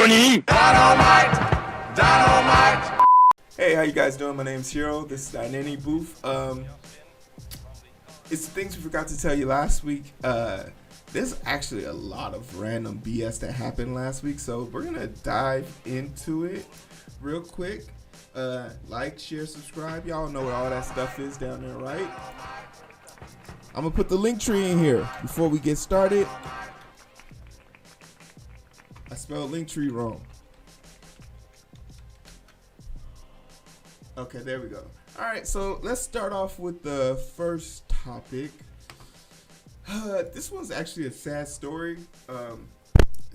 Dynamite. Hey, how you guys doing? My name's Heero. This is Identity Booth. It's the things we forgot to tell you last week. There's actually a lot of random BS that happened last week, so we're gonna dive into it real quick. Like, share, subscribe. Y'all know what all that stuff is down there, right? I'm gonna put the link tree in here before we get started. I spelled link tree wrong. Okay, there we go. All right, so let's start off with the first topic. This one's actually a sad story.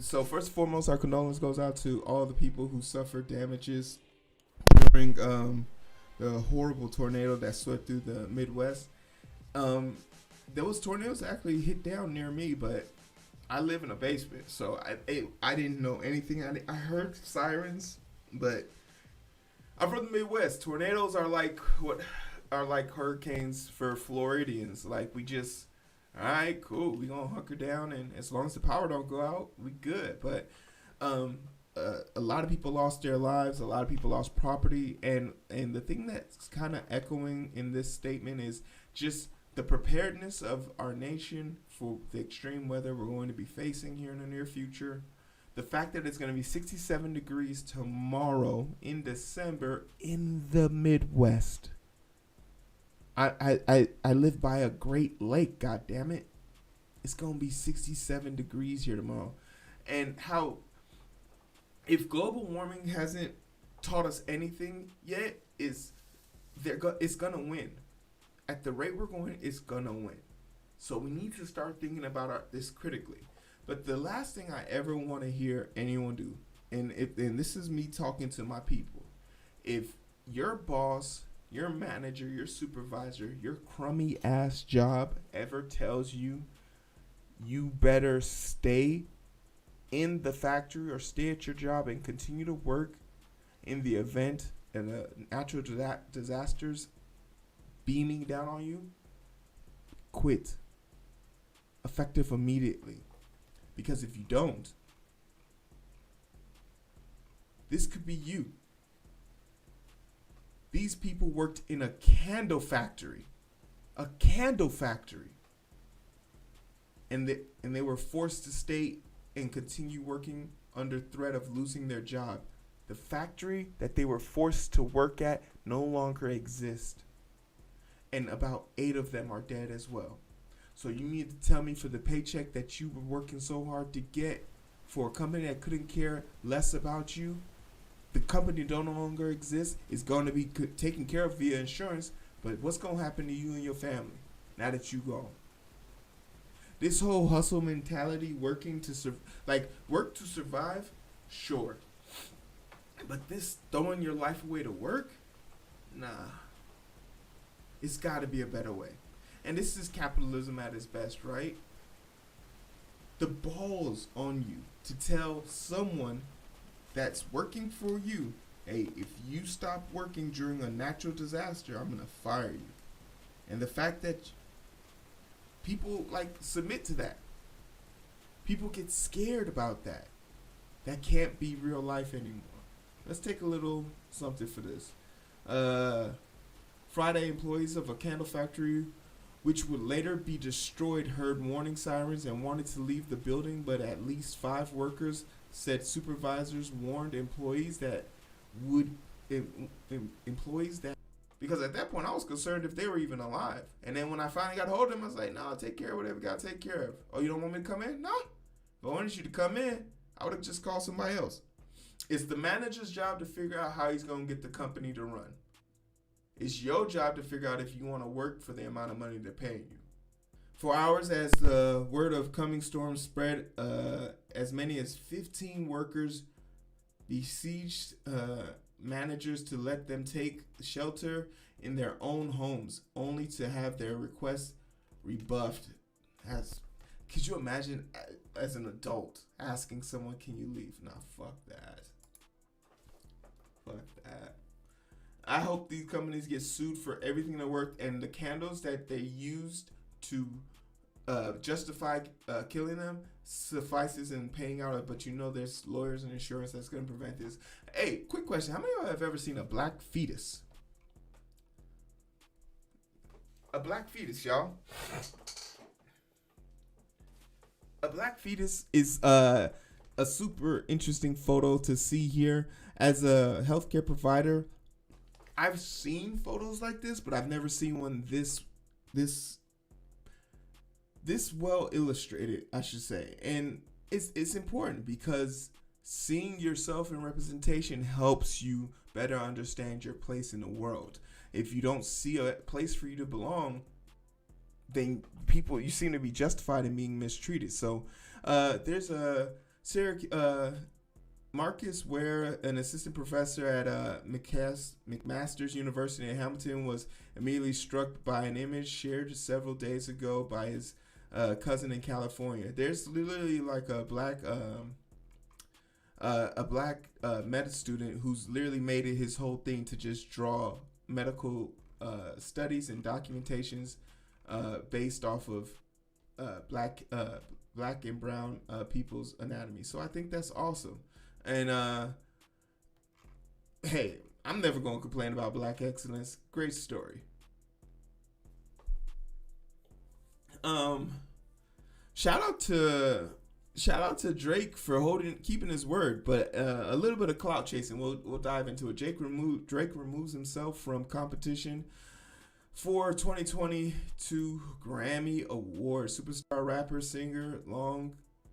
So first and foremost, our condolence goes out to all the people who suffered damages during the horrible tornado that swept through the Midwest. Those tornadoes actually hit down near me, but I live in a basement, so I didn't know anything. I heard sirens, but I'm from the Midwest. Tornadoes are like hurricanes for Floridians. Like, we just, all right, cool, we gonna hunker down, and as long as the power don't go out, we good. But a lot of people lost their lives. A lot of people lost property, and the thing that's kind of echoing in this statement is just the preparedness of our nation for the extreme weather we're going to be facing here in the near future. The fact that it's going to be 67 degrees tomorrow in December in the Midwest. I live by a great lake, god damn it. It's going to be 67 degrees here tomorrow. And how, if global warming hasn't taught us anything yet, it's going to win. At the rate we're going, it's going to win. So we need to start thinking about this critically. But the last thing I ever want to hear anyone do, and this is me talking to my people, if your boss, your manager, your supervisor, your crummy ass job ever tells you you better stay in the factory or stay at your job and continue to work in the event of natural disasters beaming down on you, quit. Effective immediately. Because if you don't, this could be you. These people worked in a candle factory. A candle factory. And they were forced to stay and continue working under threat of losing their job. The factory that they were forced to work at no longer exists. And about 8 of them are dead as well. So you need to tell me, for the paycheck that you were working so hard to get for a company that couldn't care less about you, the company no longer exists, is going to be taken care of via insurance, but what's going to happen to you and your family now that you gone? This whole hustle mentality, work to survive, sure. But this throwing your life away to work, nah. It's got to be a better way. And this is capitalism at its best, right? The balls on you to tell someone that's working for you, hey, if you stop working during a natural disaster, I'm going to fire you. And the fact that people submit to that. People get scared about that. That can't be real life anymore. Let's take a little something for this. Friday, employees of a candle factory, which would later be destroyed, heard warning sirens and wanted to leave the building, but at least 5 workers said supervisors warned employees that because at that point I was concerned if they were even alive. And then when I finally got hold of them, I was like, no, take care of whatever you got to take care of. Oh, you don't want me to come in? No. If I wanted you to come in, I would have just called somebody else. It's the manager's job to figure out how he's going to get the company to run. It's your job to figure out if you want to work for the amount of money they're paying you. For hours, as the word of coming storm spread, as many as 15 workers besieged managers to let them take shelter in their own homes, only to have their requests rebuffed. Could you imagine, as an adult, asking someone, can you leave? Nah, fuck that. Fuck that. I hope these companies get sued for everything they're worth, and the candles that they used to justify killing them suffices in paying out, but there's lawyers and insurance that's going to prevent this. Hey, quick question. How many of y'all have ever seen a black fetus? A black fetus, y'all. A black fetus is a super interesting photo to see here. As a healthcare provider, I've seen photos like this, but I've never seen one this well illustrated, I should say. And it's important because seeing yourself in representation helps you better understand your place in the world. If you don't see a place for you to belong, then you seem to be justified in being mistreated. So there's a Marcus Ware, an assistant professor at McMaster's University in Hamilton, was immediately struck by an image shared several days ago by his cousin in California. There's literally like a black med student who's literally made it his whole thing to just draw medical studies and documentations based off of black and brown people's anatomy. So I think that's awesome. And hey, I'm never gonna complain about black excellence. Great story. Shout out to Drake for keeping his word, but a little bit of clout chasing. We'll dive into it. Drake removes himself from competition for 2022 Grammy Award. Superstar rapper, singer,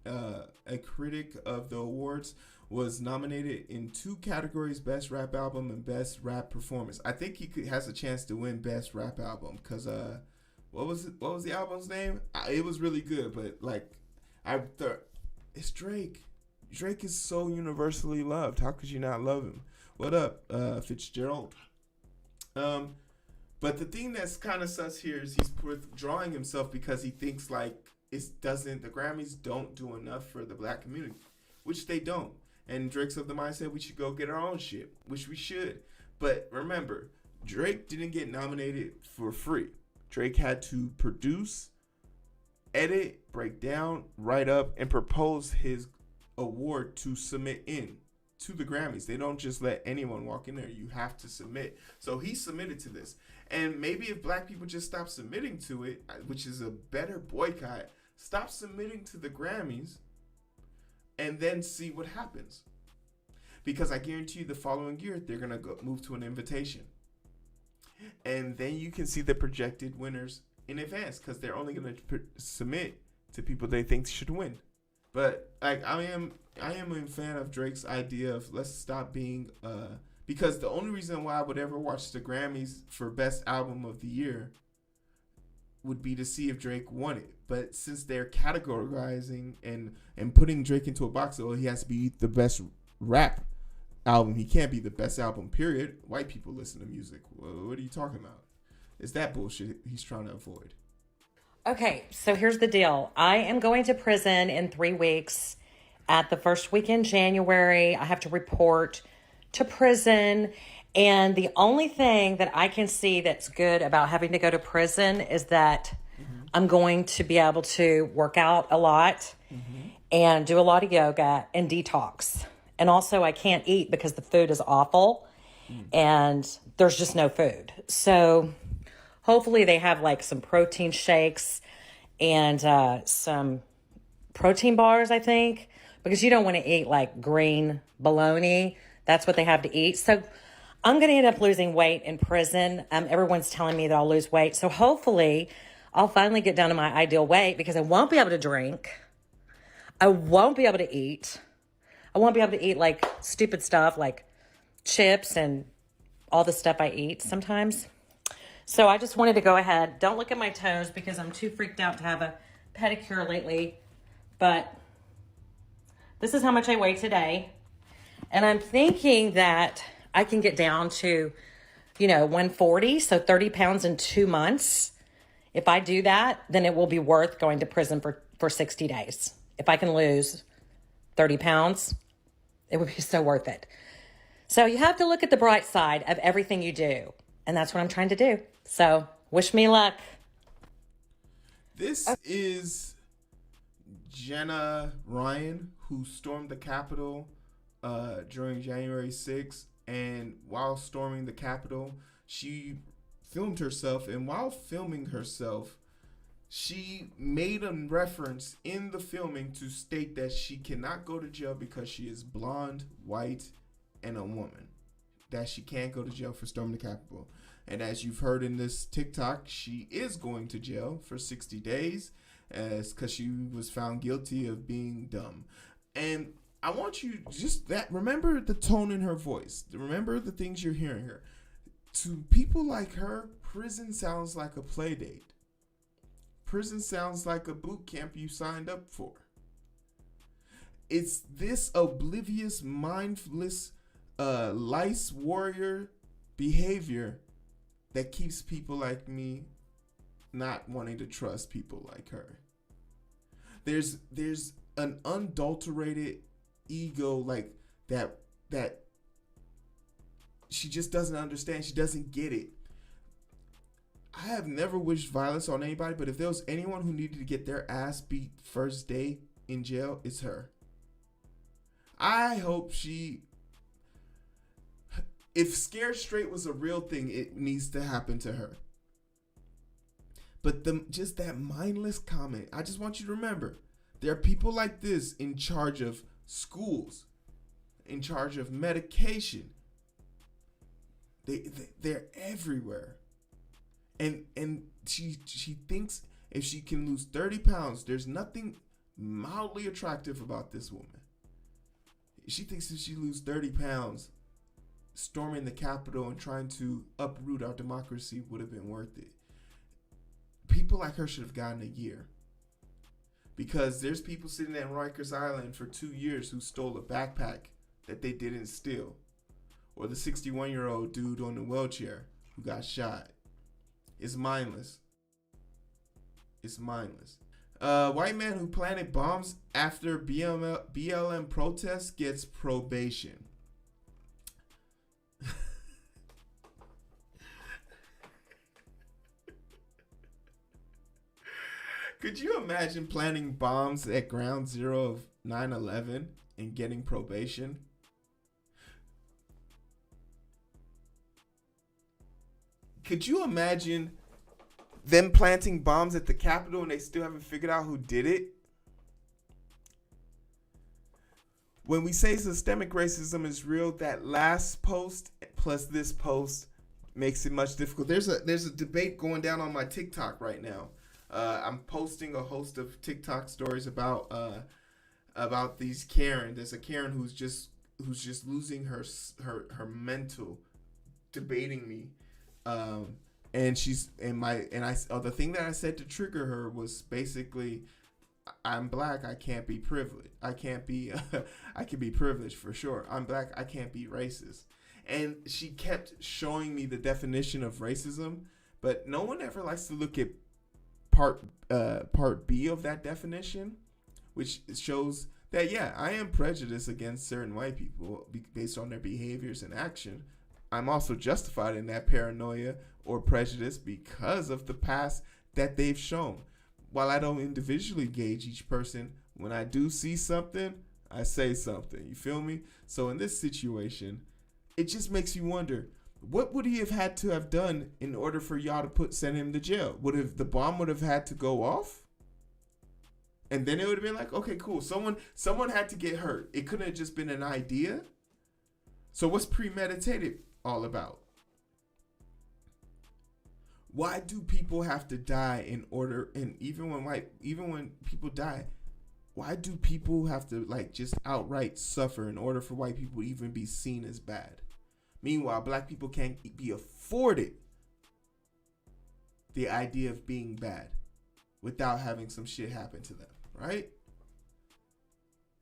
a critic of the awards, was nominated in 2 categories: Best Rap Album and Best Rap Performance. I think he has a chance to win Best Rap Album because what was the album's name? It was really good, but I thought, it's Drake. Drake is so universally loved. How could you not love him? What up, Fitzgerald? But the thing that's kind of sus here is he's withdrawing himself because he thinks the Grammys don't do enough for the black community, which they don't. And Drake's of the mindset we should go get our own shit, which we should. But remember, Drake didn't get nominated for free. Drake had to produce, edit, break down, write up, and propose his award to submit in to the Grammys. They don't just let anyone walk in there. You have to submit. So he submitted to this. And maybe if black people just stop submitting to it, which is a better boycott, stop submitting to the Grammys and then see what happens. Because I guarantee you the following year, they're going to move to an invitation. And then you can see the projected winners in advance because they're only going to submit to people they think should win. But I am a fan of Drake's idea of let's stop being because the only reason why I would ever watch the Grammys for Best Album of the Year would be to see if Drake won it. But since they're categorizing and putting Drake into a box, he has to be the best rap album. He can't be the best album, period. White people listen to music. What are you talking about? It's that bullshit he's trying to avoid. Okay, so here's the deal. I am going to prison in 3 weeks. At the first week in January, I have to report to prison. And the only thing that I can see that's good about having to go to prison is that I'm going to be able to work out a lot and do a lot of yoga and detox. And also I can't eat because the food is awful and there's just no food. So hopefully they have some protein shakes and some protein bars, I think, because you don't want to eat green bologna. That's what they have to eat. So I'm going to end up losing weight in prison. Everyone's telling me that I'll lose weight. So hopefully I'll finally get down to my ideal weight because I won't be able to drink. I won't be able to eat. I won't be able to eat stupid stuff like chips and all the stuff I eat sometimes. So I just wanted to go ahead. Don't look at my toes because I'm too freaked out to have a pedicure lately. But this is how much I weigh today. And I'm thinking that I can get down to, 140, so 30 pounds in 2 months. If I do that, then it will be worth going to prison for 60 days. If I can lose 30 pounds, it would be so worth it. So you have to look at the bright side of everything you do. And that's what I'm trying to do. So wish me luck. This is Jenna Ryan, who stormed the Capitol during January 6th. And while storming the Capitol, she filmed herself. And while filming herself, she made a reference in the filming to state that she cannot go to jail because she is blonde, white, and a woman. That she can't go to jail for storming the Capitol. And as you've heard in this TikTok, she is going to jail for 60 days because she was found guilty of being dumb. And I want you remember the tone in her voice. Remember the things you're hearing her. To people like her, prison sounds like a play date. Prison sounds like a boot camp you signed up for. It's this oblivious, mindless, lice warrior behavior that keeps people like me not wanting to trust people like her. There's an unadulterated ego like that she just doesn't understand. She doesn't get it. I have never wished violence on anybody, but if there was anyone who needed to get their ass beat first day in jail, it's her. I hope if Scared Straight was a real thing, it needs to happen to her. But just that mindless comment, I just want you to remember, there are people like this in charge of schools, in charge of medication. They're everywhere. And she thinks if she can lose 30 pounds, there's nothing mildly attractive about this woman. She thinks if she loses 30 pounds, storming the Capitol and trying to uproot our democracy would have been worth it. People like her should have gotten a year. Because there's people sitting at Rikers Island for 2 years who stole a backpack that they didn't steal. Or the 61-year-old dude on the wheelchair who got shot. It's mindless. It's mindless. White man who planted bombs after BLM protests gets probation. Could you imagine planting bombs at ground zero of 9/11 and getting probation? Could you imagine them planting bombs at the Capitol and they still haven't figured out who did it? When we say systemic racism is real, that last post plus this post makes it much difficult. There's a debate going down on my TikTok right now. I'm posting a host of TikTok stories about these Karen. There's a Karen who's just losing her mental, debating me. The thing that I said to trigger her was basically, I'm black, I can't be privileged. I can be privileged for sure. I'm black, I can't be racist. And she kept showing me the definition of racism, but no one ever likes to look at part B of that definition, which shows that, yeah, I am prejudiced against certain white people based on their behaviors and action. I'm also justified in that paranoia or prejudice because of the past that they've shown. While I don't individually gauge each person, when I do see something, I say something. You feel me? So in this situation, it just makes you wonder, what would he have had to have done in order for y'all to send him to jail? The bomb would have had to go off? And then it would have been like, okay, cool. Someone had to get hurt. It couldn't have just been an idea. So what's premeditated all about? Why do people have to die in order? And even when people die, why do people have to just outright suffer in order for white people to even be seen as bad? Meanwhile, black people can't be afforded the idea of being bad without having some shit happen to them, right?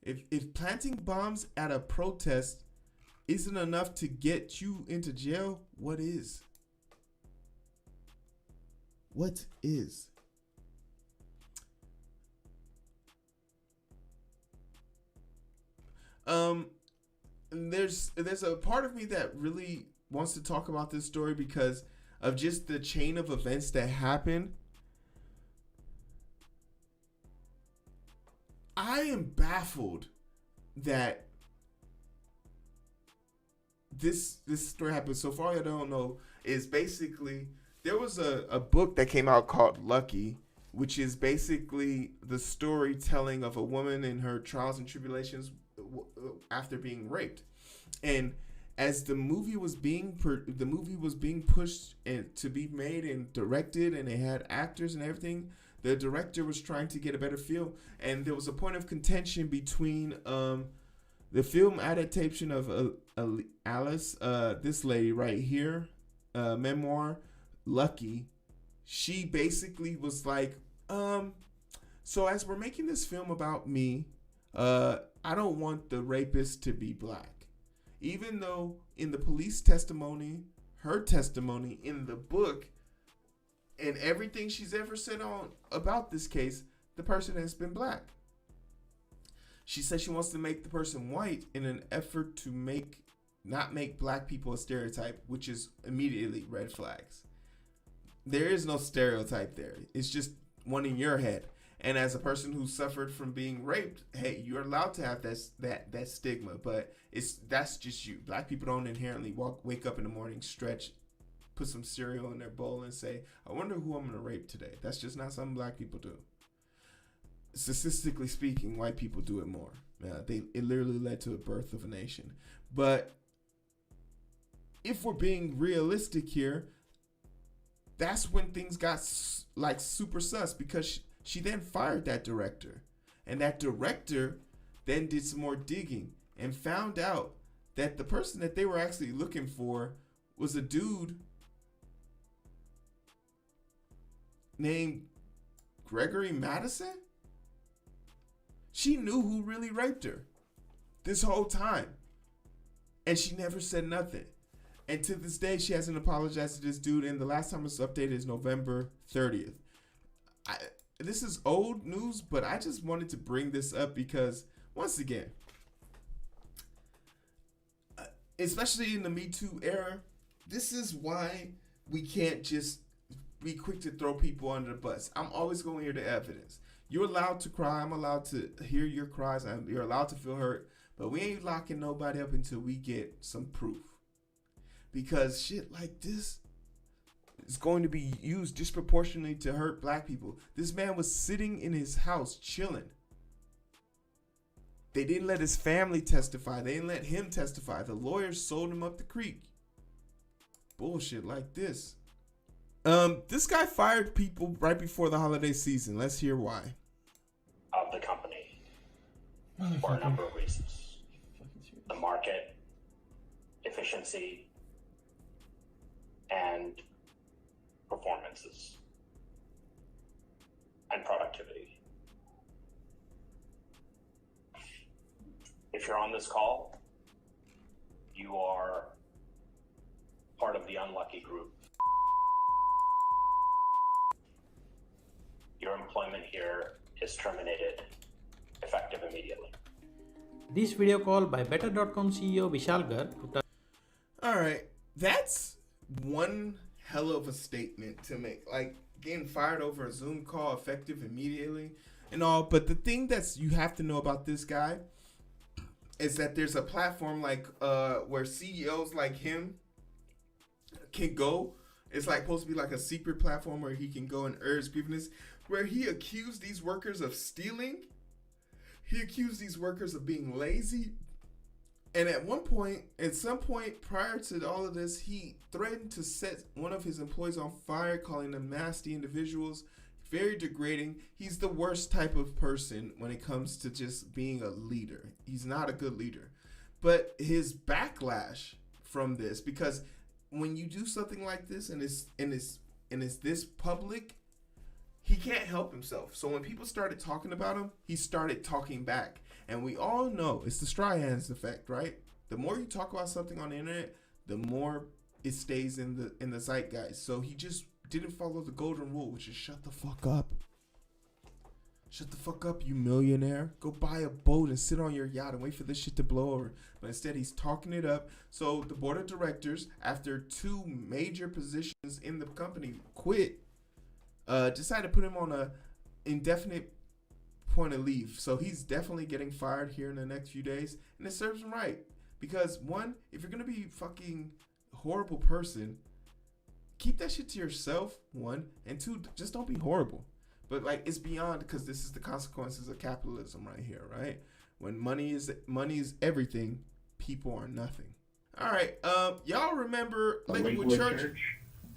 If planting bombs at a protest isn't enough to get you into jail, what is? What is? There's a part of me that really wants to talk about this story because of just the chain of events that happened. I am baffled that this story happened. So far, I don't know. Is basically there was a book that came out called Lucky, which is basically the storytelling of a woman in her trials and tribulations after being raped, and as the movie was being pushed and to be made and directed, and they had actors and everything. The director was trying to get a better feel, and there was a point of contention between the film adaptation of Alice, this lady right here, Memoir Lucky. She basically was like, so as we're making this film about me, I don't want the rapist to be black. Even though in the police testimony, her testimony in the book, and everything she's ever said on about this case, the person has been black. She says she wants to make the person white in an effort to not make black people a stereotype, which is immediately red flags. There is no stereotype there. It's just one in your head. And as a person who suffered from being raped, hey, you're allowed to have that stigma, but that's just you. Black people don't inherently wake up in the morning, stretch, put some cereal in their bowl, and say, I wonder who I'm going to rape today. That's just not something black people do. Statistically speaking, white people do it more. It literally led to the birth of a nation. But if we're being realistic here, that's when things got like super sus, because she then fired that director. And that director then did some more digging and found out that the person that they were actually looking for was a dude named Gregory Madison. She knew who really raped her this whole time, and she never said nothing. And to this day, she hasn't apologized to this dude. And the last time it was updated is November 30th. This is old news, but I just wanted to bring this up because, once again, especially in the Me Too era, this is why we can't just be quick to throw people under the bus. I'm always going to hear the evidence. You're allowed to cry. I'm allowed to hear your cries. You're allowed to feel hurt. But we ain't locking nobody up until we get some proof. Because shit like this is going to be used disproportionately to hurt black people. This man was sitting in his house chilling. They didn't let his family testify. They didn't let him testify. The lawyers sold him up the creek. Bullshit like this. This guy fired people right before the holiday season. Let's hear why. Of the company for a number of reasons. The market, efficiency, and performances, and productivity. If you're on this call, you are part of the unlucky group. Your employment here is terminated, effective immediately. This video call by Better.com CEO Vishal Garg. All right, that's one hell of a statement to make. Like, getting fired over a Zoom call, effective immediately and all. But the thing that's you have to know about this guy is that there's a platform like where CEOs like him can go. It's like supposed to be like a secret platform where he can go and urge grievances, where he accused these workers of stealing. He accused these workers of being lazy. And at some point prior to all of this, he threatened to set one of his employees on fire, calling them nasty individuals, very degrading. He's the worst type of person when it comes to just being a leader. He's not a good leader. But his backlash from this, because when you do something like this and it's this public, he can't help himself. So when people started talking about him, he started talking back. And we all know it's the straw hands effect, right? The more you talk about something on the internet, the more it stays in the zeitgeist. So he just didn't follow the golden rule, which is shut the fuck up. Shut the fuck up, you millionaire. Go buy a boat and sit on your yacht and wait for this shit to blow over. But instead, he's talking it up. So the board of directors, after 2 major positions in the company quit, decided to put him on a indefinite point of leave. So he's definitely getting fired here in the next few days, and it serves him right. Because one, if you're gonna be fucking horrible person, keep that shit to yourself, one, and two, just don't be horrible. But like, it's beyond, because this is the consequences of capitalism right here, right? When money is everything, people are nothing. All right, y'all remember Lakewood Church?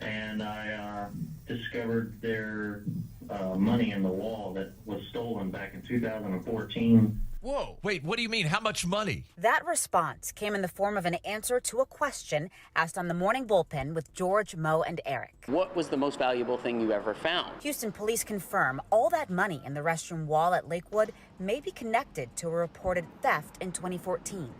And I discovered their money in the wall that was stolen back in 2014. Whoa, wait, what do you mean? How much money? That response came in the form of an answer to a question asked on the Morning Bullpen with George, Mo, and Eric. What was the most valuable thing you ever found? Houston police confirm all that money in the restroom wall at Lakewood may be connected to a reported theft in 2014.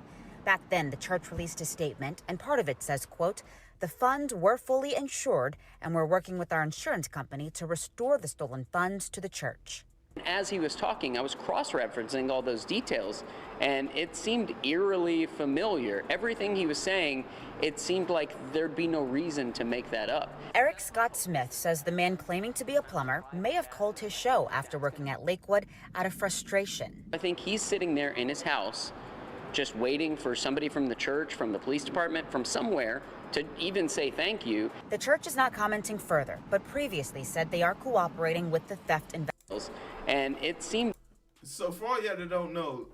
Back then, the church released a statement, and part of it says, quote, "The funds were fully insured, and we're working with our insurance company to restore the stolen funds to the church." As he was talking, I was cross-referencing all those details, and it seemed eerily familiar. Everything he was saying, it seemed like there'd be no reason to make that up. Eric Scott Smith says the man claiming to be a plumber may have called his show after working at Lakewood out of frustration. I think he's sitting there in his house, just waiting for somebody from the church, from the police department, from somewhere, to even say thank you. The church is not commenting further, but previously said they are cooperating with the theft investigators. And it seemed... So for all y'all that don't know,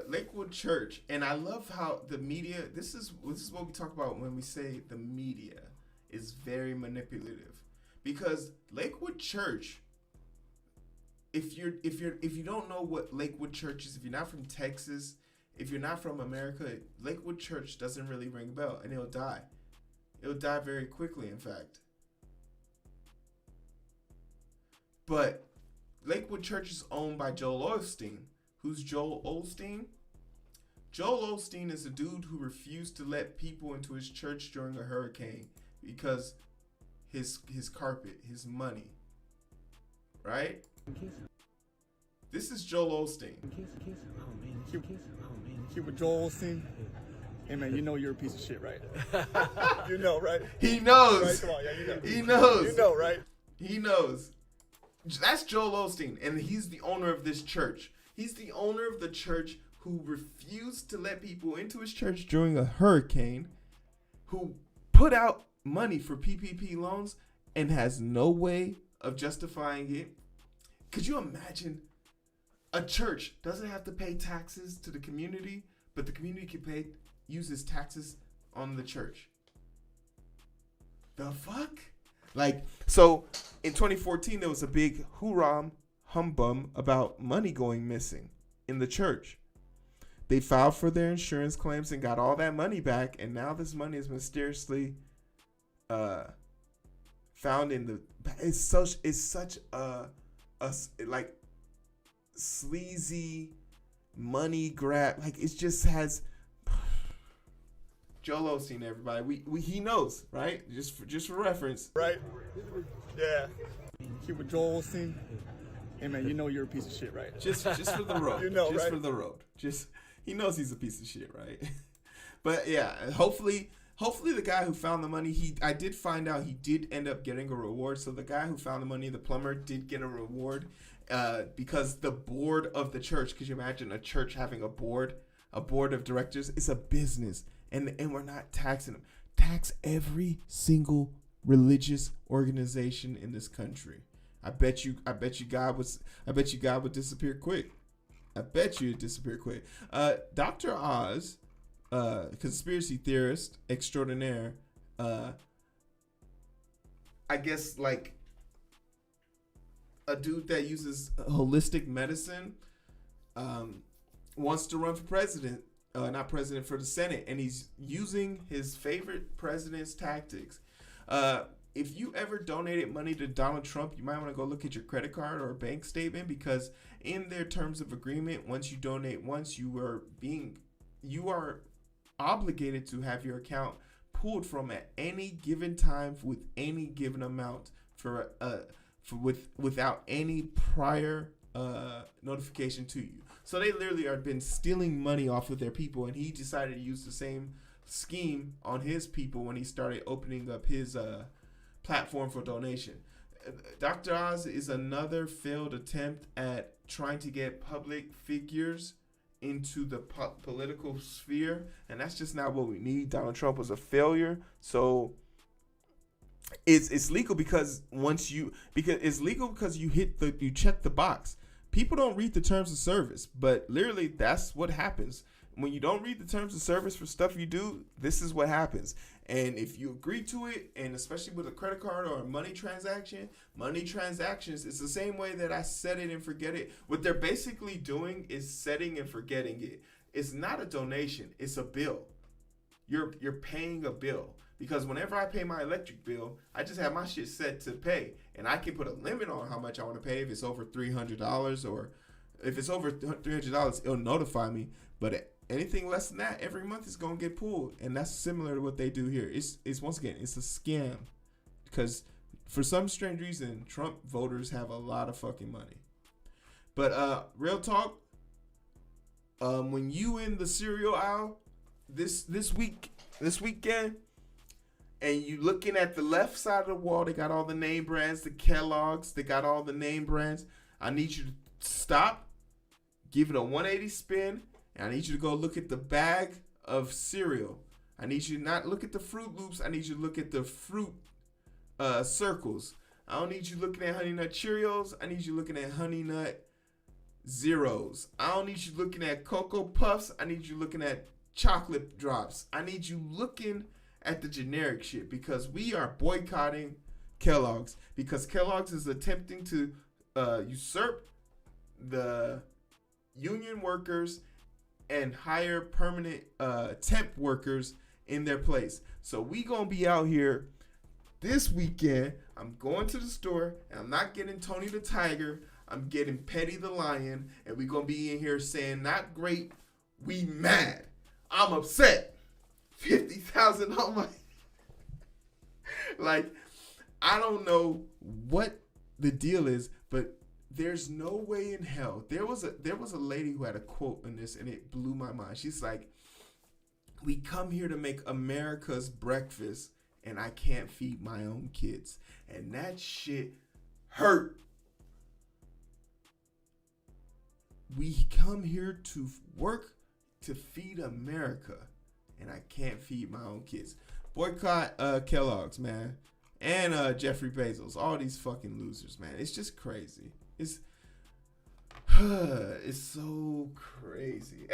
Lakewood Church, and I love how the media, this is what we talk about when we say the media is very manipulative. Because Lakewood Church, if you don't know what Lakewood Church is, if you're not from Texas, if you're not from America, Lakewood Church doesn't really ring a bell, and it'll die. It'll die very quickly, in fact. But Lakewood Church is owned by Joel Osteen. Who's Joel Osteen? Joel Osteen is a dude who refused to let people into his church during a hurricane because his carpet, his money. Right? This is Joel Osteen. With Joel Osteen. Hey man, you know you're a piece of shit, right? You know, right? He knows. Right? Come on, yeah, you know. He knows. You know, right? He knows. That's Joel Osteen, and he's the owner of this church. He's the owner of the church who refused to let people into his church during a hurricane, who put out money for PPP loans and has no way of justifying it. Could you imagine? A church doesn't have to pay taxes to the community, but the community can uses taxes on the church. The fuck? Like, so in 2014, there was a big humbum about money going missing in the church. They filed for their insurance claims and got all that money back, and now this money is mysteriously found in the. It's such a like sleazy money grab. Like, it just has. Joel Osteen, everybody. He knows, right? Just for reference. Right? Yeah. You with Joel Osteen. Hey man, you know you're a piece of shit, right? Just for the road. You know, just right? for the road. He knows he's a piece of shit, right? But yeah, hopefully the guy who found the money, I did find out he did end up getting a reward. So the guy who found the money, the plumber, did get a reward because the board of the church, could you imagine a church having a board of directors? It's a business. And we're not taxing them. Tax every single religious organization in this country. I bet you God would disappear quick. I bet you it'd disappear quick. Dr. Oz, conspiracy theorist extraordinaire, I guess like a dude that uses holistic medicine, wants to run for president. Not president, for the Senate, and he's using his favorite president's tactics. If you ever donated money to Donald Trump, you might want to go look at your credit card or bank statement, because in their terms of agreement, once you donate once, you are obligated to have your account pulled from at any given time with any given amount without any prior notification to you. So they literally have been stealing money off of their people, and he decided to use the same scheme on his people when he started opening up his platform for donation. Dr. Oz is another failed attempt at trying to get public figures into the political sphere, and that's just not what we need. Donald Trump was a failure, so it's legal because you check the box. People don't read the terms of service, but literally that's what happens. When you don't read the terms of service for stuff you do, this is what happens. And if you agree to it, and especially with a credit card or a money transactions, it's the same way that I set it and forget it. What they're basically doing is setting and forgetting it. It's not a donation, it's a bill. You're paying a bill. Because whenever I pay my electric bill, I just have my shit set to pay. And I can put a limit on how much I want to pay if it's over $300, or if it's over $300, it'll notify me. But anything less than that, every month is going to get pulled. And that's similar to what they do here. It's once again, it's a scam. Because for some strange reason, Trump voters have a lot of fucking money. But real talk, when you in the cereal aisle this weekend, and you looking at the left side of the wall, they got all the name brands, the Kellogg's, they got all the name brands. I need you to stop, give it a 180 spin, and I need you to go look at the bag of cereal. I need you to not look at the Fruit Loops. I need you to look at the fruit circles. I don't need you looking at Honey Nut Cheerios. I need you looking at Honey Nut Zeros. I don't need you looking at Cocoa Puffs. I need you looking at Chocolate Drops. I need you looking at the generic shit, because we are boycotting Kellogg's, because Kellogg's is attempting to usurp the union workers and hire permanent temp workers in their place. So we gonna be out here this weekend. I'm going to the store, and I'm not getting Tony the Tiger. I'm getting Petty the Lion, and we gonna be in here saying, not great, we mad. I'm upset. 50,000 on my like, I don't know what the deal is, but there's no way in hell. There was a lady who had a quote in this, and it blew my mind. She's like, we come here to make America's breakfast, and I can't feed my own kids. And that shit hurt. We come here to work to feed America, and I can't feed my own kids. Boycott Kellogg's, man. And Jeffrey Bezos. All these fucking losers, man. It's just crazy. It's so crazy.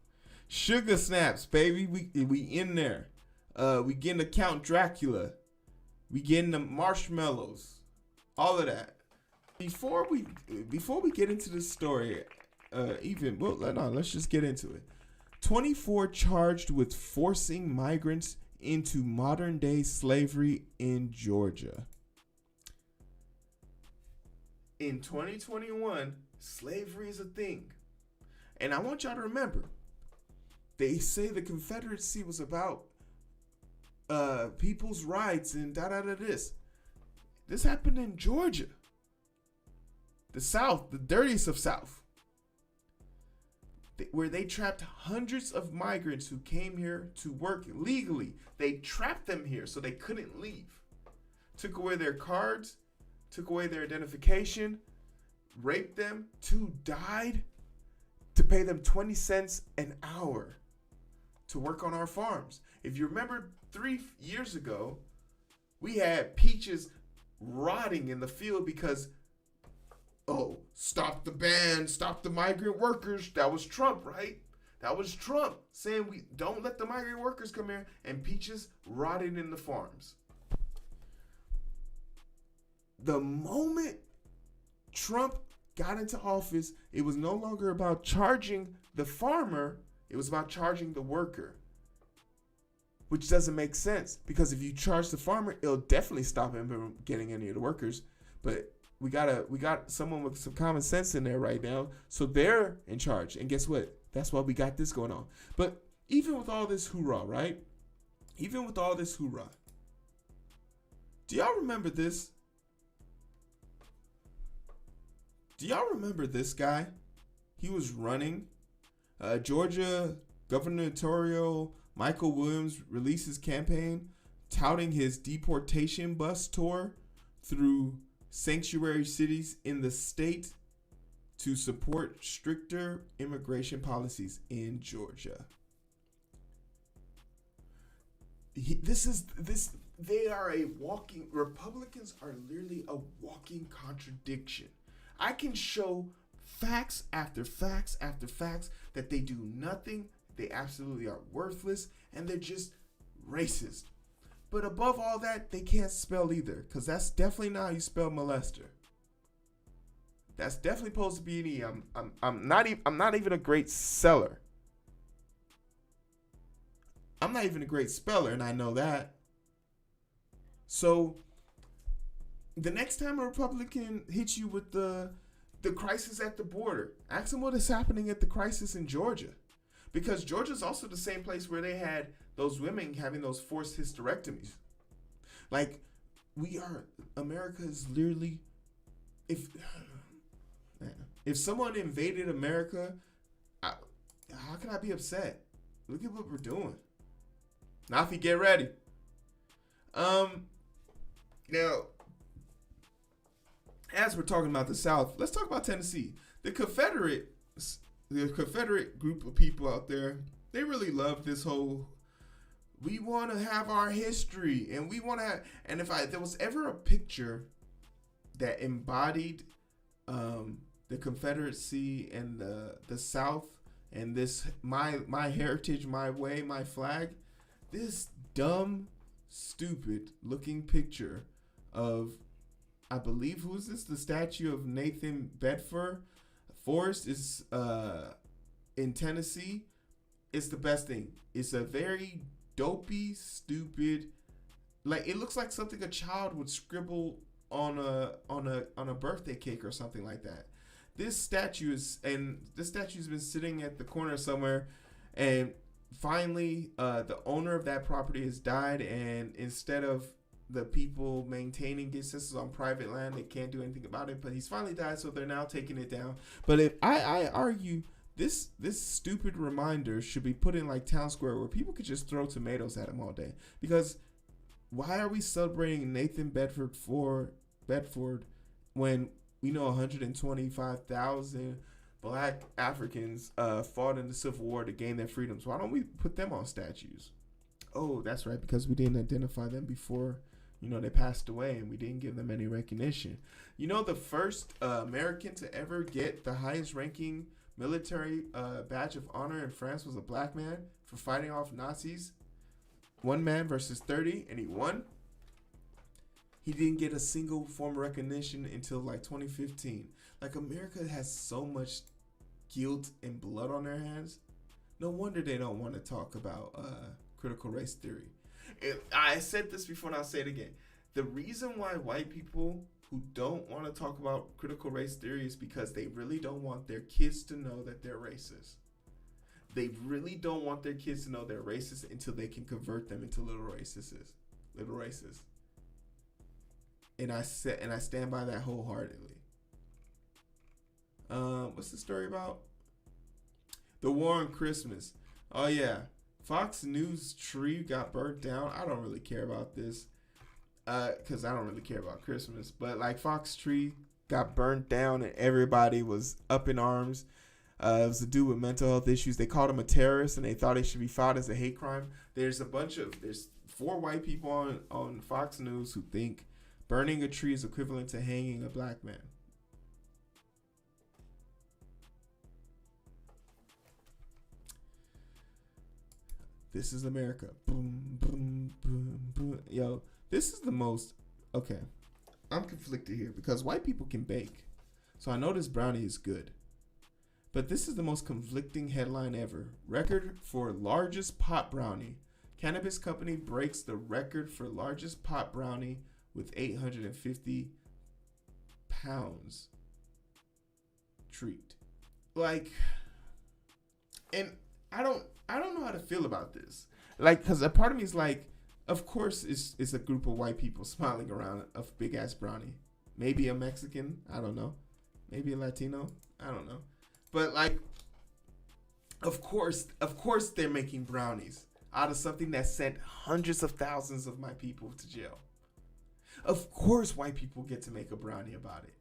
Sugar snaps, baby. We in there. We getting the Count Dracula. We getting the marshmallows. All of that. Before we get into the story, let's just get into it. 24 charged with forcing migrants into modern-day slavery in Georgia. In 2021, slavery is a thing. And I want y'all to remember, they say the Confederacy was about people's rights and this. This happened in Georgia. The South, the dirtiest of South. Where they trapped hundreds of migrants who came here to work legally. They trapped them here so they couldn't leave. Took away their cards, took away their identification, raped them. 2 died to pay them 20 cents an hour to work on our farms. If you remember 3 years ago, we had peaches rotting in the field because, stop the ban, stop the migrant workers. That was Trump, right? That was Trump saying we don't let the migrant workers come here, and peaches rotted in the farms. The moment Trump got into office, it was no longer about charging the farmer, it was about charging the worker. Which doesn't make sense, because if you charge the farmer, it'll definitely stop him from getting any of the workers. But we got someone with some common sense in there right now, so they're in charge. And guess what? That's why we got this going on. But even with all this hoorah, right? Even with all this hoorah, do y'all remember this? Do y'all remember this guy? He was running. Georgia gubernatorial Michael Williams released his campaign touting his deportation bus tour through sanctuary cities in the state to support stricter immigration policies in Georgia. Republicans are literally a walking contradiction. I can show facts after facts after facts that they do nothing, they absolutely are worthless, and they're just racist. But above all that, they can't spell either, because that's definitely not how you spell molester. That's definitely supposed to be an E. I'm not even a great seller. I'm not even a great speller, and I know that. So, the next time a Republican hits you with the crisis at the border, ask them what is happening at the crisis in Georgia. Because Georgia's also the same place where they had those women having those forced hysterectomies. Like, America is literally, if someone invaded America, how can I be upset? Look at what we're doing. Nafi, get ready. Now, as we're talking about the South, let's talk about Tennessee. The Confederate group of people out there, they really love this whole, we want to have our history, and we want to have, and if there was ever a picture that embodied the Confederacy and the South and this my heritage, my way, my flag, this dumb, stupid looking picture of, I believe, who is this? The statue of Nathan Bedford. Forrest is in Tennessee. It's the best thing. It's a very dopey, stupid, like, it looks like something a child would scribble on a birthday cake or something like that. This statue's been sitting at the corner somewhere, and finally the owner of that property has died, and instead of the people maintaining it, since it's on private land, they can't do anything about it, but he's finally died, so they're now taking it down. But if I argue this stupid reminder should be put in like town square where people could just throw tomatoes at him all day, because why are we celebrating Nathan Bedford when we know 125,000 black Africans fought in the Civil War to gain their freedoms? Why don't we put them on statues? Oh, that's right, because we didn't identify them before, they passed away, and we didn't give them any recognition. The first American to ever get the highest ranking military badge of honor in France was a black man for fighting off Nazis. One man versus 30, and he won. He didn't get a single form of recognition until like 2015. Like, America has so much guilt and blood on their hands. No wonder they don't want to talk about critical race theory. I said this before, and I'll say it again. The reason why white people who don't want to talk about critical race theory is because they really don't want their kids to know that they're racist. They really don't want their kids to know they're racist until they can convert them into little racists. And I stand by that wholeheartedly. What's the story about? The war on Christmas. Oh yeah, Fox News tree got burnt down. I don't really care about this, because I don't really care about Christmas. But like, Fox tree got burnt down, and everybody was up in arms. It was a dude with mental health issues. They called him a terrorist, and they thought he should be filed as a hate crime. There's 4 white people on Fox News who think burning a tree is equivalent to hanging a black man. This is America. Boom, boom, boom, boom. Yo, this is the most... Okay, I'm conflicted here because white people can bake. So I know this brownie is good. But this is the most conflicting headline ever. Record for largest pot brownie. Cannabis company breaks the record for largest pot brownie with 850 pounds treat. Like, and I don't know how to feel about this. Like, because a part of me is like, of course it's a group of white people smiling around a big ass brownie. Maybe a Mexican, I don't know. Maybe a Latino, I don't know. But like, of course they're making brownies out of something that sent hundreds of thousands of my people to jail. Of course white people get to make a brownie about it.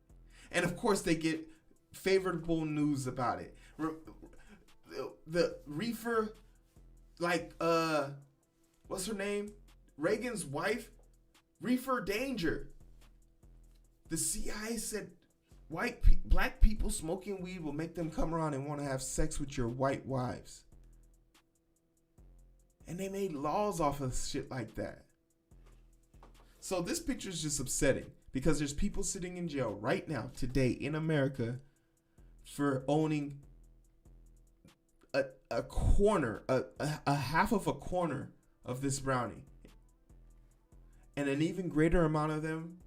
And of course they get favorable news about it. The reefer, like, what's her name? Reagan's wife, reefer danger. The CIA said black people smoking weed will make them come around and want to have sex with your white wives. And they made laws off of shit like that. So this picture is just upsetting because there's people sitting in jail right now, today in America, for owning a corner, a half of a corner of this brownie. And an even greater amount of them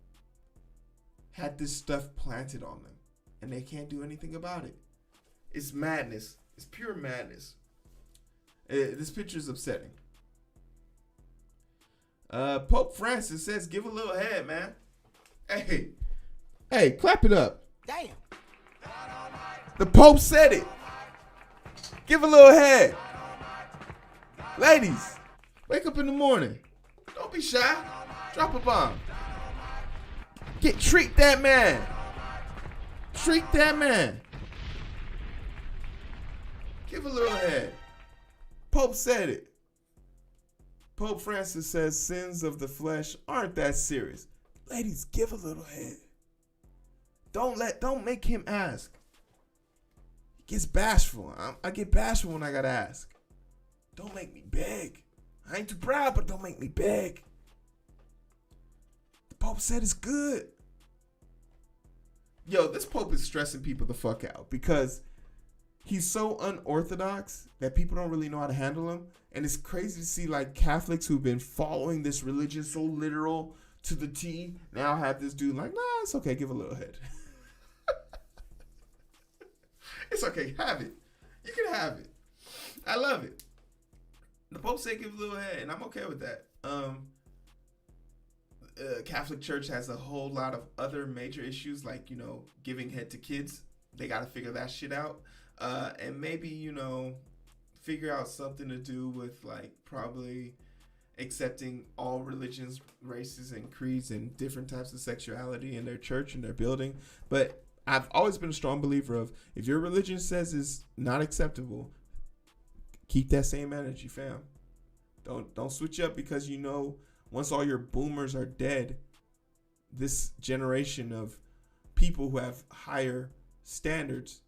had this stuff planted on them. And they can't do anything about it. It's madness. It's pure madness. This picture is upsetting. Pope Francis says, give a little head, man. Hey, clap it up. Damn. The Pope said it. Give a little head. Ladies, wake up in the morning. Don't be shy. Drop a bomb. Treat that man. Treat that man. Give a little head. Pope said it. Pope Francis says sins of the flesh aren't that serious. Ladies, give a little head. Don't make him ask. He gets bashful. I get bashful when I gotta ask. Don't make me beg. I ain't too proud, but don't make me beg. The Pope said it's good. Yo, this Pope is stressing people the fuck out because he's so unorthodox that people don't really know how to handle him. And it's crazy to see like Catholics who've been following this religion so literal to the T now have this dude like, nah, it's okay, give a little head. It's okay, have it. You can have it. I love it. The Pope said give a little head, and I'm okay with that. Catholic Church has a whole lot of other major issues like, giving head to kids. They got to figure that shit out. And maybe, figure out something to do with like probably accepting all religions, races, and creeds and different types of sexuality in their church and their building. But I've always been a strong believer of if your religion says it's not acceptable, keep that same energy, fam. Don't switch up because once all your boomers are dead, this generation of people who have higher standards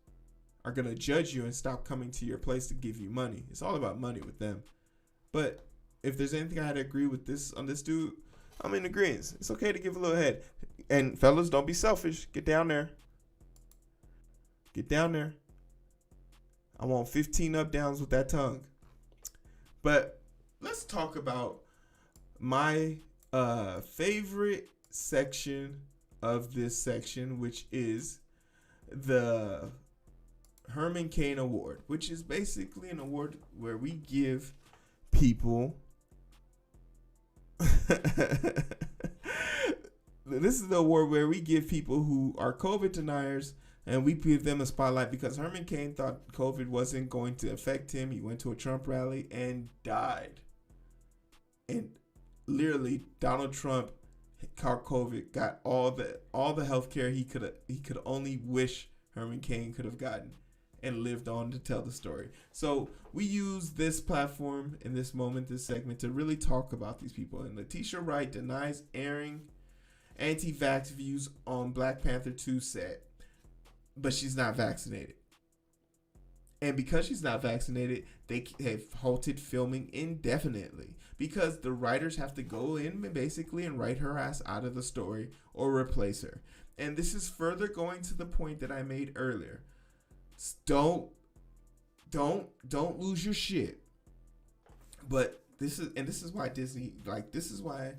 are going to judge you and stop coming to your place to give you money. It's all about money with them. But if there's anything I had to agree with on this dude, I'm in agreement. It's okay to give a little head. And fellas, don't be selfish. Get down there. Get down there. I want 15 up downs with that tongue. But let's talk about my favorite section of this section, which is the Herman Cain Award, which is basically an award where we give people this is the award where we give people who are COVID deniers and we give them a spotlight because Herman Cain thought COVID wasn't going to affect him. He went to a Trump rally and died. And literally Donald Trump caught COVID, got all the health care he could only wish Herman Cain could have gotten, and lived on to tell the story. So we use this platform in this moment, this segment, to really talk about these people. And Letitia Wright denies airing anti-vax views on Black Panther 2 set, but she's not vaccinated. And because she's not vaccinated, they have halted filming indefinitely because the writers have to go in basically and write her ass out of the story or replace her. And this is further going to the point that I made earlier. Don't lose your shit. But this is why Disney, this is why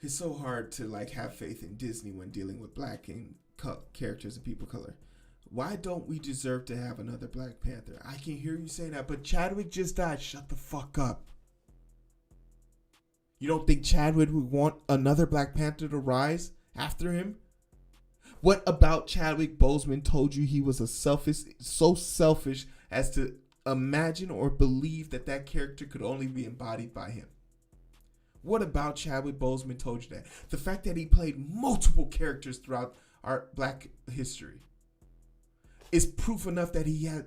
it's so hard to have faith in Disney when dealing with black and characters and people of color. Why don't we deserve to have another Black Panther? I can hear you saying that, but Chadwick just died. Shut the fuck up. You don't think Chadwick would want another Black Panther to rise after him? What about Chadwick Boseman told you he was so selfish as to imagine or believe that character could only be embodied by him? What about Chadwick Boseman told you that? The fact that he played multiple characters throughout our black history is proof enough that he had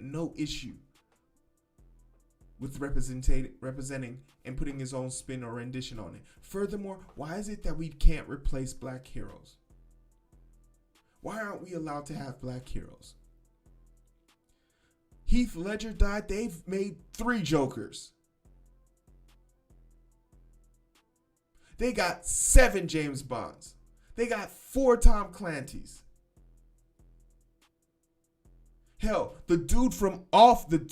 no issue with representing and putting his own spin or rendition on it. Furthermore, why is it that we can't replace black heroes? Why aren't we allowed to have black heroes? Heath Ledger died. They've made 3 Jokers. They got 7 James Bonds. They got 4 Tom Clancy's. Hell, the dude from Office,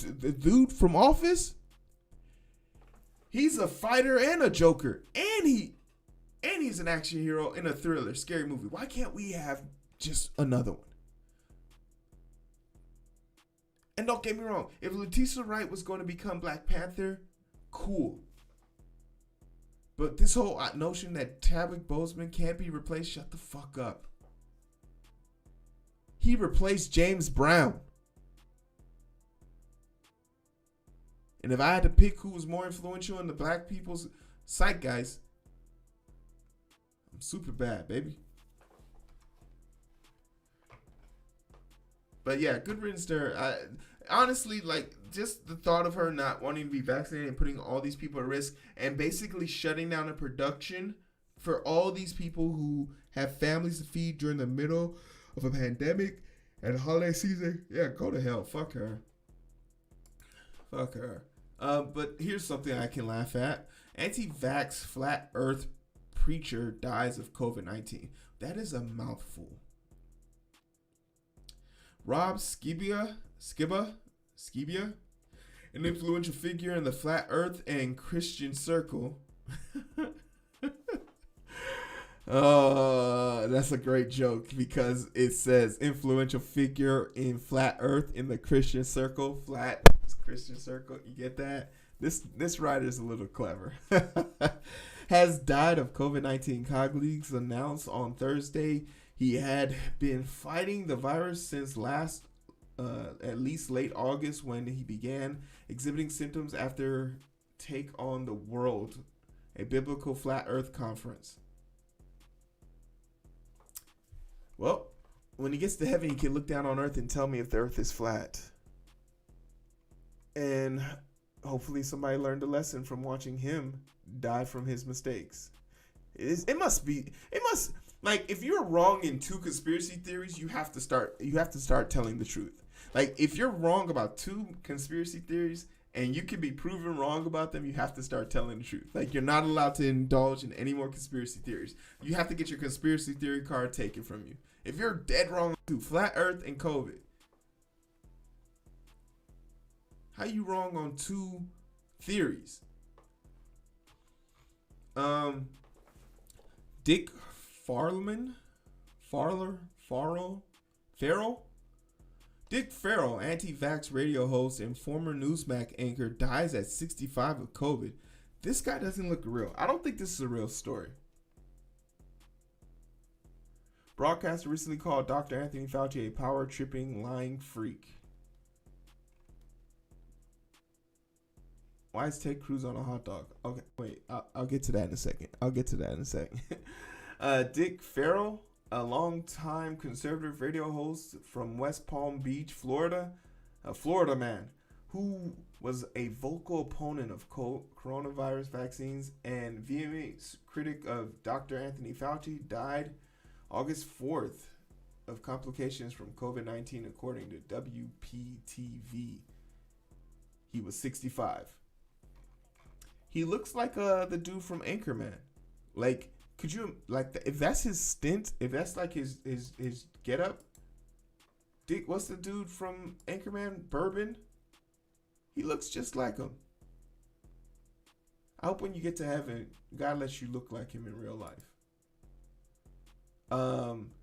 he's a fighter and a Joker, and he's an action hero in a thriller, scary movie. Why can't we have just another one? And don't get me wrong, if Letitia Wright was going to become Black Panther, cool. But this whole notion that Chadwick Boseman can't be replaced, shut the fuck up. He replaced James Brown. And if I had to pick who was more influential in the black people's zeitgeist, I'm Superbad, baby. But yeah, good riddance there. Honestly, like, just the thought of her not wanting to be vaccinated and putting all these people at risk and basically shutting down a production for all these people who have families to feed during the middle of a pandemic and holiday season. Yeah, go to hell. Fuck her. Fuck her. But here's something I can laugh at. Anti-vax flat earth preacher dies of COVID-19. That is a mouthful. Rob Skiba, an influential figure in the flat earth and Christian circle. That's a great joke because it says influential figure in flat earth in the Christian circle. Flat Christian circle. You get that? This writer's a little clever. Has died of COVID-19. Colleagues announced on Thursday he had been fighting the virus since at least late August when he began exhibiting symptoms after Take on the World, a biblical flat earth conference. Well, when he gets to heaven, he can look down on earth and tell me if the earth is flat. And hopefully somebody learned a lesson from watching him die from his mistakes. It must like, if you're wrong in 2 conspiracy theories, you have to start telling the truth. Like, if you're wrong about 2 conspiracy theories and you can be proven wrong about them, you have to start telling the truth. Like, you're not allowed to indulge in any more conspiracy theories. You have to get your conspiracy theory card taken from you. If you're dead wrong to flat earth and COVID, how you wrong on 2 theories? Dick Farrell? Dick Farrell, anti-vax radio host and former Newsmax anchor, dies at 65 of COVID. This guy doesn't look real. I don't think this is a real story. Broadcaster recently called Dr. Anthony Fauci a power-tripping, lying freak. Why is Ted Cruz on a hot dog? Okay, wait. I'll get to that in a second. Dick Farrell, a longtime conservative radio host from West Palm Beach, Florida, a Florida man who was a vocal opponent of coronavirus vaccines and vehement critic of Dr. Anthony Fauci, died August 4th of complications from COVID-19, according to WPTV. He was 65. He looks like the dude from Anchorman. Like, could you, like, if that's his stint, if that's like his get up, Dick, what's the dude from Anchorman? Bourbon? He looks just like him. I hope when you get to heaven, God lets you look like him in real life.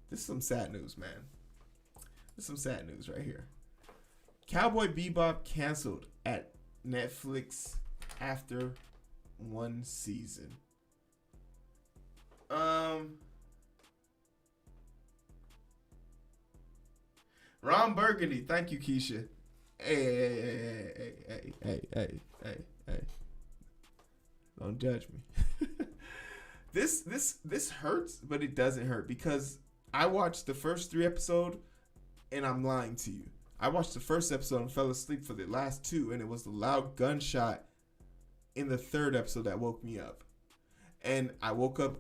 This is some sad news, man. This is some sad news right here. Cowboy Bebop canceled at Netflix after 1 season. Ron Burgundy, thank you, Keisha. Hey. Don't judge me. This hurts, but it doesn't hurt because I watched the first 3 episodes, and I'm lying to you. I watched the first episode and fell asleep for the last 2, and it was the loud gunshot in the 3rd episode that woke me up. And I woke up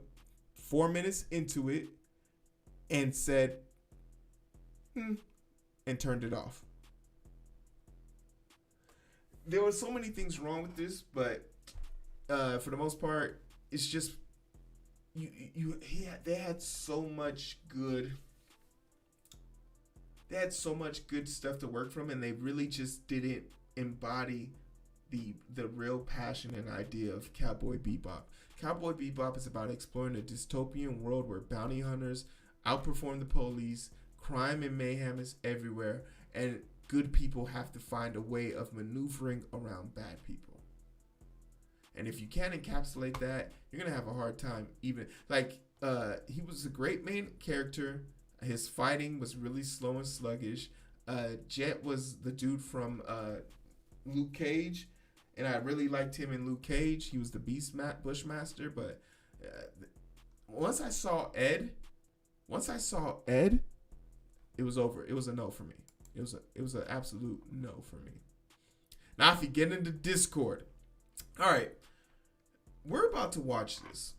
4 minutes into it and said, and turned it off. There were so many things wrong with this, but for the most part, it's just they had so much good. They had so much good stuff to work from, and they really just didn't embody the real passion and idea of Cowboy Bebop. Cowboy Bebop is about exploring a dystopian world where bounty hunters outperform the police, crime and mayhem is everywhere, and good people have to find a way of maneuvering around bad people. And if you can't encapsulate that, you're going to have a hard time even. He was a great main character. His fighting was really slow and sluggish. Jet was the dude from Luke Cage, and I really liked him in Luke Cage. He was the Bushmaster, but once I saw Ed, it was over. It was a no for me. It was an absolute no for me. Now, if you get into Discord, all right, we're about to watch this,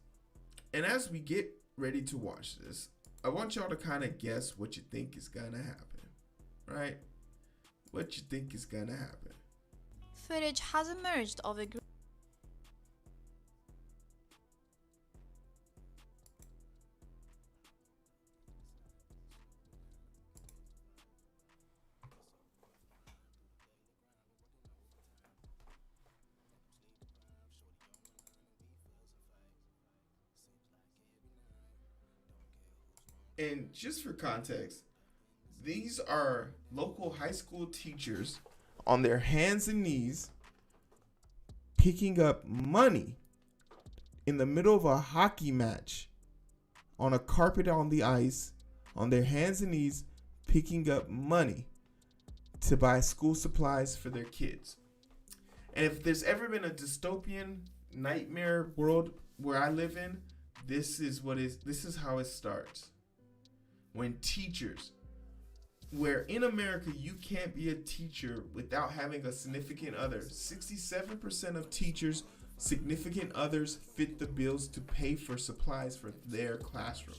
and as we get ready to watch this, I want y'all to kind of guess what you think is gonna happen, right? What you think is gonna happen. Footage has emerged of a group. And just for context, these are local high school teachers on their hands and knees picking up money in the middle of a hockey match on a carpet on the ice, on their hands and knees picking up money to buy school supplies for their kids. And if there's ever been a dystopian nightmare world where I live in, this is how it starts. When teachers, where in America you can't be a teacher without having a significant other. 67% of teachers' significant others fit the bills to pay for supplies for their classroom.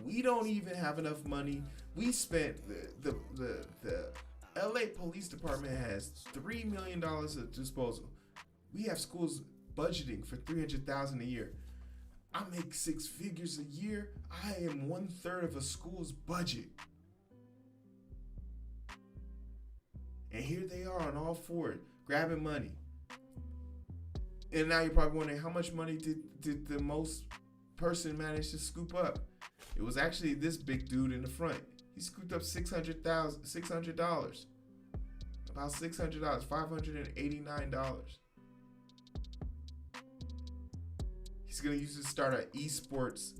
We don't even have enough money. We spent the LA Police Department has $3 million at disposal. We have schools budgeting for $300,000 a year. I make 6 figures a year. I am 1/3 of a school's budget. And here they are on all fours, grabbing money. And now you're probably wondering, how much money did the most person manage to scoop up? It was actually this big dude in the front. He scooped up $600. About $600, $589. He's gonna use it to start an esports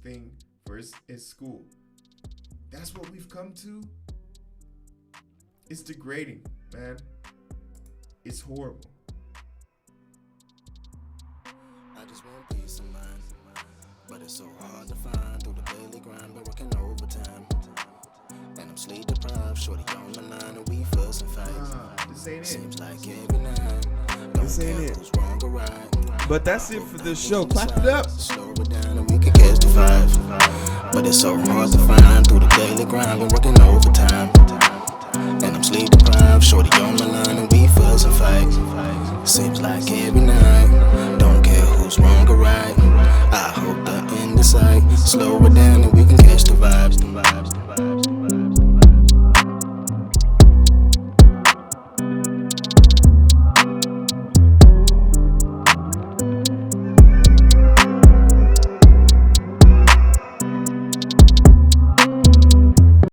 thing for his school. That's what we've come to. It's degrading, man. It's horrible. I just want peace of mind, but it's so hard to find through the daily grind. Been working overtime, and I'm sleep deprived. Shorty on my line, and we fuss and fight. This ain't it. Seems like every night. This ain't it. But that's it for the show. Clap it up. Slow it down and we can catch the five. But it's so hard to find through the daily grind. Been working overtime, and I'm sleep deprived. Shorty on my line, and we fuss and fight. Seems like every night. Don't care who's wrong or right. I hope the end is sight. Slow it down.